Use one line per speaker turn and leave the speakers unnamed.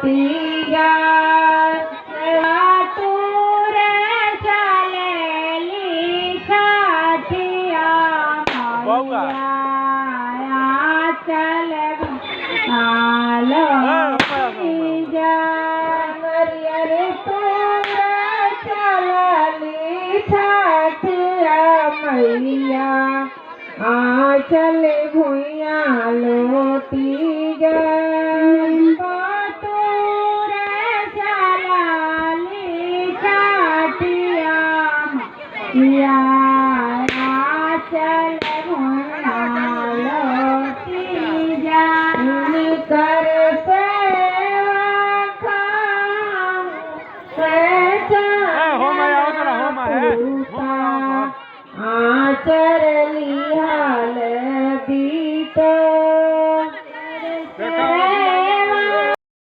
तीजा तूर चलेली छठिया मैया चल आलो तीजा रे तूर चलेली छठिया मैया आचल भुइया लोटी गई तूर चलाली छठिया मैया